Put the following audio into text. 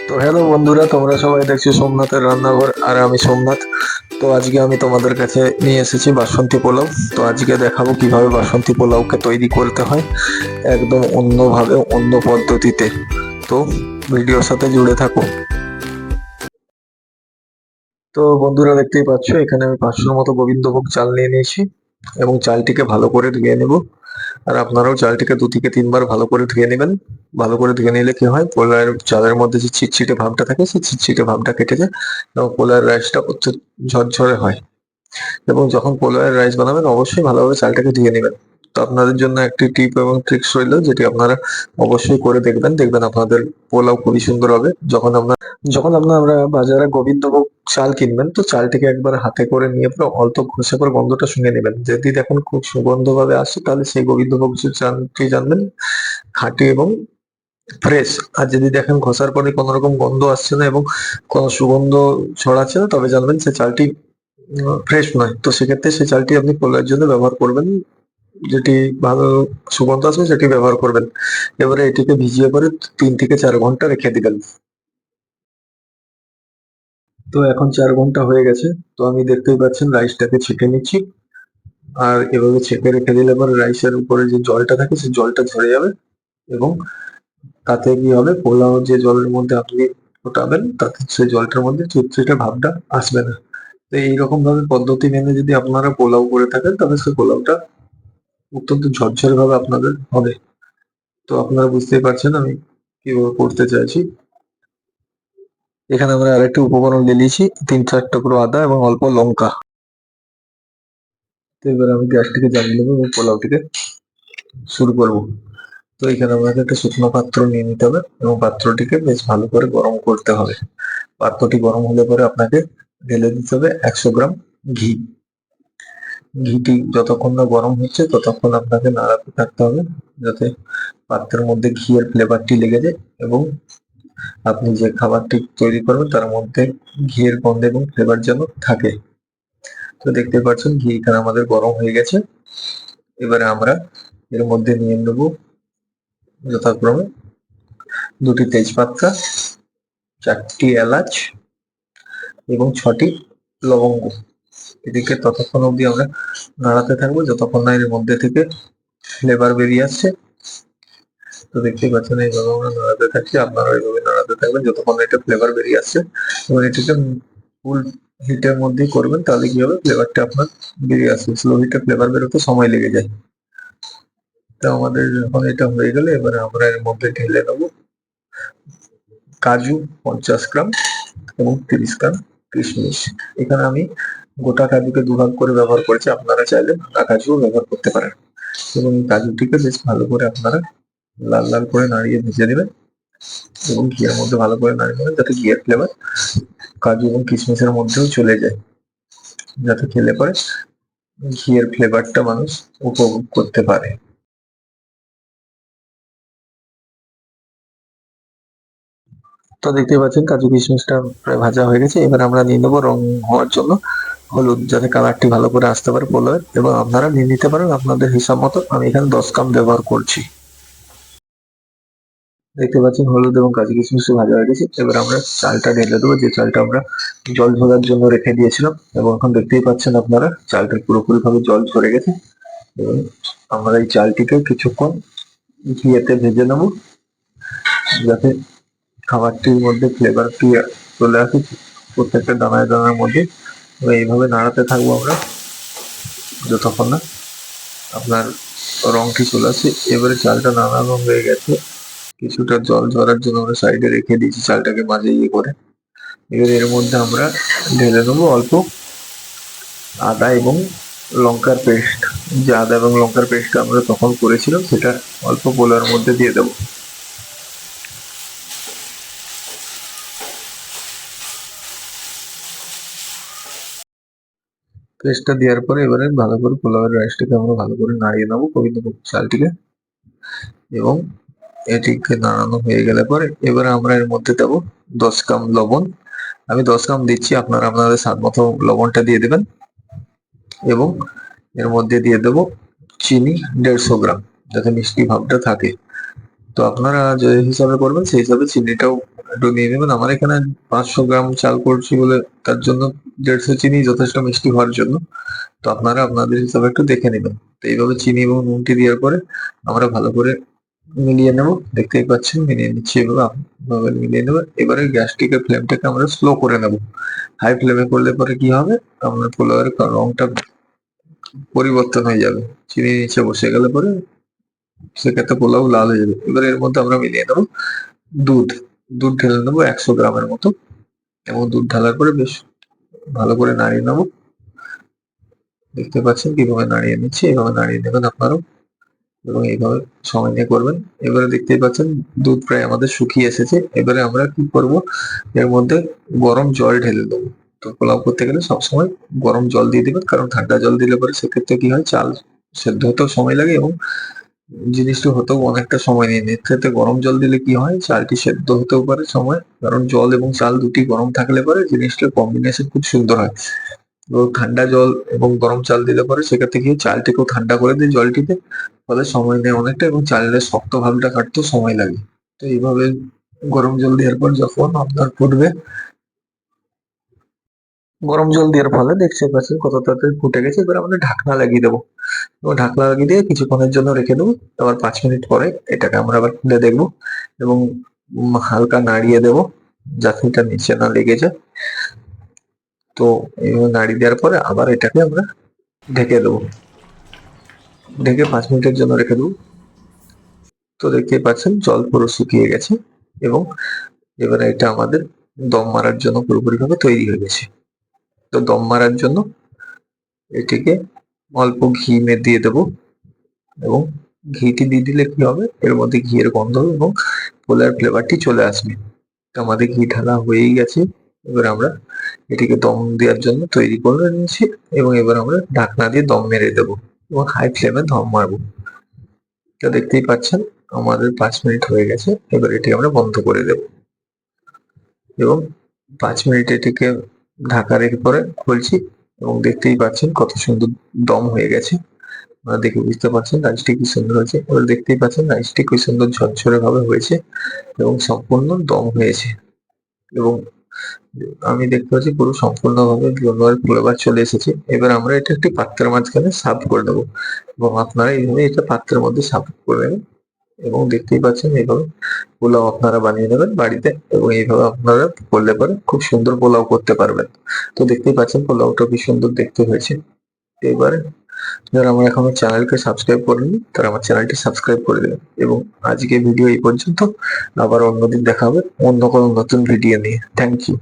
তো হ্যালো বন্ধুরা, তোমরা সবাই দেখছো সোমনাথের রান্নাঘর, আর আমি সোমনাথ। তো আজকে আমি তোমাদের কাছে নিয়ে এসেছি বাসন্তী পোলাও। তো আজকে দেখাবো কিভাবে বাসন্তী পোলাওকে তৈরি করতে হয়, একদম অন্যভাবে, অন্য পদ্ধতিতে। তো ভিডিওর সাথে জুড়ে থাকো। তো বন্ধুরা, দেখতেই পাচ্ছ এখানে আমি 500-র মতো গোবিন্দভোগ চাল নিয়ে নিয়েছি এবং চালটিকে ভালো করে ধুয়ে নেব। আর আপনারাও চালটিকে 2 থেকে 3 বার ভালো করে ধুয়ে নেবেন। ভালো করে ধুয়ে নিলে কি হয়, পোলাওয়ের চালের মধ্যে যে চিটচিটে ভাবটা থাকে সেই চিটচিটে ভাবটা কেটে যায় এবং পোলাওয়ের রাইসটা অত্যন্ত ঝরঝরে হয়। এবং যখন পোলাওয়ের রাইস বানাবেন অবশ্যই ভালোভাবে চালটাকে ধুয়ে নেবেন। তো আপনাদের জন্য একটি টিপ এবং ট্রিক্স রইলো, যেটি আপনারা অবশ্যই করে দেখবেন। দেখবেন আপনাদের পোলাও খুবই সুন্দর হবে। যখন আপনারা বাজারে গোবিন্দভোগ চাল কিনবেন, তো চালটিকে একবার হাতে করে নিয়ে পুরো অল্প ঘষে পরে গন্ধটা শুঁকে নেবেন। যদি দেখেন খুব সুগন্ধ ভাবে আসছে, তাহলে সেই গোবিন্দভোগ চালটি জানবেন খাঁটি এবং ফ্রেশ। আর যদি দেখেন ঘষার পরে কোনো রকম গন্ধ আসছে না এবং কোনো সুগন্ধ ছড়াচ্ছে না, তবে জানবেন সে চালটি ফ্রেশ নয়। তো সেক্ষেত্রে সেই চালটি আপনি পোলাওয়ের জন্য ব্যবহার করবেন, যেটি ভালো সুগন্ধ আসবে সেটি ব্যবহার করবেন। এবারে এটিকে ভিজিয়ে পরে 3 থেকে 4 ঘন্টা রেখে দিবেন। তো এখন 4 ঘন্টা হয়ে গেছে। তো আমি দেখতেই পাচ্ছেন রাইসটাকে ছেঁকে নিচ্ছি। আর এভাবে ছেঁকে রেখে দিলে পরে রাইসের উপরে যে জলটা থাকে সেই জলটা ঝরে যাবে এবং তাতে কি হবে, পোলাও যে জলের মধ্যে আপনি ফোটাবেন তাতে সেই জলটার মধ্যে চিটচিটে ভাবটা আসবে না। তো এইরকম ভাবে পদ্ধতি মেনে যদি আপনারা পোলাও করে থাকেন, তবে সেই পোলাওটা অত্যন্ত ঝরঝরে ভাবে আপনাদের হবে। তো আপনারা বুঝতেই পারছেন আমি কিভাবে করতে চাইছি। এখানে আমরা আরেকটি উপকরণ নিয়ে নিয়েছি, 3-4 টুকরো আদা এবং অল্প লঙ্কা। তো এবার আমি গ্যাসটিকে জ্বালিয়ে নেবো এবং পোলাওটিকে শুরু করবো। তো এখানে আমাকে একটা শুকনো পাত্র নিয়ে নিতে হবে এবং পাত্রটিকে বেশ ভালো করে গরম করতে হবে। পাত্রটি গরম হলে পরে আপনাকে ঢেলে দিতে হবে 100 গ্রাম ঘি। ঘিটি যতক্ষণ না গরম হচ্ছে ততক্ষণ আপনাকে নাড়াতে থাকতে হবে, যাতে পাত্রের মধ্যে ঘিয়ের ফ্লেভারটি লেগে যায় এবং আপনি যে খাবারটি তৈরি করবেন তার মধ্যে ঘিয়ের গন্ধ এবং ফ্লেভার যেন থাকে। তো দেখতে পাচ্ছেন ঘি এখানে আমাদের গরম হয়ে গেছে। এবারে আমরা এর মধ্যে নিয়ে নেব যথাক্রমে 2টি তেজপাতা, 4টি এলাচ এবং 6টি লবঙ্গ। এদিকে ততক্ষণ অবধি আমরা নাড়াতে থাকবো যতক্ষণ না এর মধ্যে থেকে ফ্লেভার বেরিয়ে আসছে। তো দেখতেই পাচ্ছেন এইভাবে আমরা নাড়াতে থাকছি, আপনারা এইভাবে নাড়াতে থাকবেন যতক্ষণ না এটা ফ্লেভার বেরিয়ে আসছে। এবং এটিকে ফুল হিটের মধ্যেই করবেন, তাহলে কি হবে, ফ্লেভারটা আপনার বেরিয়ে আসবে। স্লো হিটে ফ্লেভার বেরোতে সময় লেগে যায়। তো আমাদের যখন এটা হয়ে গেলে এবারে আমরা এর মধ্যে ঢেলে নেবো কাজু 50 গ্রাম এবং 30 গ্রাম কিশমিশ। এখানে আমি গোটা কাজুকে 2 ভাগ করে ব্যবহার করেছি, আপনারা চাইলে ভাঙা কাজুও ব্যবহার করতে পারেন। এবং এই কাজুটিকে বেশ ভালো করে আপনারা লাল লাল করে নাড়িয়ে ভেজে নেবেন এবং ঘিয়ের মধ্যে ভালো করে নাড়িয়ে নেবেন, যাতে ঘিয়ের ফ্লেভার কাজু এবং কিশমিশের মধ্যেও চলে যায়, যাতে খেলে পরে ঘিয়ের ফ্লেভারটা মানুষ উপভোগ করতে পারে। তো দেখতে পাচ্ছেন কাজু কিশমিশটা প্রায় ভাজা হয়ে গেছে। এবার আমরা নিয়ে নেবো রং হওয়ার জন্য হলুদ, যাতে কালারটি ভালো করে আসতে পারে পোলাওয়ের। এবং আপনারা নিয়ে নিতে পারেন আপনাদের হিসাব মতো। আমি এখানে 10 গ্রাম ব্যবহার করছি। দেখতে পাচ্ছেন হলুদ এবং কাজু কিশমিশ ভাজা হয়ে গেছে। এবার আমরা চালটা ঢেলে দেবো, যে চালটা আমরা জল ঝরার জন্য রেখে দিয়েছিলাম। এবং এখন দেখতেই পাচ্ছেন আপনারা চালটা পুরোপুরি ভাবে জল ঝরে গেছে। এবং আমরা এই চালটিকে কিছুক্ষণ ঘিয়েতে ভেজে নেবো, যাতে খাবারটির মধ্যে ফ্লেভারটি চলে আসে প্রত্যেকটা দানায় দানার মধ্যে। এবং এইভাবে নাড়াতে থাকবো আমরা যতক্ষণ না আপনার রংটি চলে আসে। এবারে চালটা নানা রং হয়ে গেছে, কিছুটা জল ঝরার জন্য আমরা সাইডে রেখে দিয়েছি চালটাকে মাঝে ইয়ে করে। এবার এর মধ্যে আমরা ঢেলে নেবো অল্প আদা এবং লঙ্কার পেস্ট। যে আদা এবং লঙ্কার পেস্টটা আমরা তখন করেছিলাম সেটা অল্প পোলাওর মধ্যে দিয়ে দেবো। পেস্টটা দেওয়ার পরে এবারে ভালো করে পোলাওয়ের রাইসটাকে আমরা ভালো করে নাড়িয়ে নেবো গোবিন্দভোগ চালটিকে। এবং এটিকে নাড়ানো হয়ে গেলে পরে এবারে আমরা এর মধ্যে দেবো 10 গ্রাম লবণ। আমি 10 গ্রাম দিচ্ছি, আপনারা আপনাদের স্বাদ মতো লবণটা দিয়ে দেবেন। এবং এর মধ্যে দিয়ে দেবো চিনি 150 গ্রাম, যাতে মিষ্টি ভাবটা থাকে। তো আপনারা যে হিসাবে করবেন সেই হিসাবে চিনিটাও একটু নিয়ে নেবেন। আমার এখানে 500 গ্রাম চাল করছি বলে তার জন্য 150 চিনি যথেষ্ট মিষ্টি হওয়ার জন্য। তো আপনারা আপনাদের হিসাবে একটু দেখে নেবেন। তো এইভাবে চিনি এবং নুনটি দেওয়ার পরে আমরা ভালো করে মিলিয়ে নেব। দেখতেই পাচ্ছেন মিলিয়ে নিচ্ছি, এভাবে মিলিয়ে নেব। এবারে গ্যাসটিকে ফ্লেমটাকে আমরা স্লো করে নেব। হাই ফ্লেমে করলে পরে কি হবে, আপনার পোলাওয়ের রংটা পরিবর্তন হয়ে যাবে। চিনি নিচে বসে গেলে পরে সেক্ষেত্রে পোলাও লাল হয়ে যাবে। এবারে এর মধ্যে আমরা মিলিয়ে নেব দুধ। দুধ ঢেলে নেবো 100 গ্রামের মতো, এবং দুধ ঢালার পরে বেশ ভালো করে নাড়িয়ে নেবো। দেখতে পাচ্ছেন কিভাবে নাড়িয়ে নিচ্ছি, এইভাবে নাড়িয়ে নেবেন আপনারাও, এবং এইভাবে সময় নিয়ে করবেন। এবারে দেখতেই পাচ্ছেন দুধ প্রায় আমাদের শুকিয়ে এসেছে। এবারে আমরা কি করব, এর মধ্যে গরম জল ঢেলে দেবো। তো পোলাও করতে গেলে সবসময় গরম জল দিয়ে দিবেন, কারণ ঠান্ডা জল দিলে পরে সেক্ষেত্রে কি হয়, চাল সেদ্ধ হতেও সময় লাগে এবং জিনিসটা হতেও অনেকটা সময় নিয়ে নেয়। ক্ষেত্রে গরম জল দিলে কি হয়, চালটি সেদ্ধ হতেও পারে সময়, কারণ জল এবং চাল দুটি গরম থাকলে পরে জিনিসটার কম্বিনেশন খুব সুন্দর হয়। তো ঠান্ডা জল এবং গরম চাল দিলে পরে সেক্ষেত্রে কি চালটিকেও ঠান্ডা করে দেয় জলটিতে, ফলে সময় নেয় অনেকটা, এবং চালের শক্ত ভাবটা কাটতেও সময় লাগে। তো এইভাবে গরম জল দেওয়ার পর যখন আপনার ফুটবে, গরম জল দেওয়ার ফলে দেখতে পাচ্ছেন কত তাড়াতাড়ি ফুটে গেছে। এবার আমরা ঢাকনা লাগিয়ে দেবো, এবং ঢাকনা লাগিয়ে দিয়ে কিছুক্ষণের জন্য রেখে দেবো। আবার 5 মিনিট পরে এটাকে আমরা আবার খুলে দেখবো, এবং হালকা নাড়িয়ে দেবো যাতে এটা নিচে না লেগে যায়। তো এইভাবে নাড়িয়ে দেওয়ার পরে আবার এটাকে আমরা ঢেকে দেবো, ঢেকে 5 মিনিটের জন্য রেখে দেবো। তো দেখতেই পাচ্ছেন জল পুরো শুকিয়ে গেছে, এবং এবারে এটা আমাদের দম মারার জন্য পুরোপুরি ভাবে তৈরি হয়ে গেছে। তো দম মারার জন্য এটিকে অল্প ঘি দিয়ে দেবো, এবং ঘিটি দিয়ে দিলে কি হবে, এর মধ্যে ঘিয়ের গন্ধ এবং পোলার ফ্লেভারটি চলে আসবে। তো আমাদের ঘি ঢালা হয়েই গেছে। এবার আমরা এটিকে দম দেওয়ার জন্য তৈরি করে নিয়েছি, এবং এবার আমরা ঢাকনা দিয়ে দম মেরে দেবো, এবং হাই ফ্লেমে দম মারবো। তো দেখতেই পাচ্ছেন আমাদের 5 মিনিট হয়ে গেছে। এবার এটি আমরা বন্ধ করে দেব, এবং 5 মিনিট এটিকে ঢাকা রেখে পরে খুলছি, এবং দেখতেই পাচ্ছেন কত সুন্দর দম হয়ে গেছে। আপনারা দেখে বুঝতে পারছেন রাইসটি কি সুন্দর হয়েছে। এবার দেখতেই পাচ্ছেন রাইসটি কি সুন্দর ঝরঝরে ভাবে হয়েছে, এবং সম্পূর্ণ দম হয়েছে, এবং আমি দেখতে পাচ্ছি পুরো সম্পূর্ণভাবে লোনার ফ্লেভার চলে এসেছে। এবার আমরা এটা একটি পাত্রের মাঝখানে সার্ভ করে দেবো, এবং আপনারা এইভাবে এটা পাত্রের মধ্যে সার্ভ করে নেবেন। এবং দেখতেই পাচ্ছেন এইভাবে পোলাও আপনারা বানিয়ে নেবেন বাড়িতে, এবং এইভাবে আপনারা করলে পরে খুব সুন্দর পোলাও করতে পারবেন। তো দেখতেই পাচ্ছেন পোলাওটা কি সুন্দর দেখতে হয়েছে। এবারে যারা আমার এখনো চ্যানেলকে সাবস্ক্রাইব করেনি তারা আমার চ্যানেলটি সাবস্ক্রাইব করে দেবেন, এবং আজকে ভিডিও এই পর্যন্ত। আবার অন্যদিন দেখা হবে অন্য কোনো নতুন ভিডিও নিয়ে। Thank you.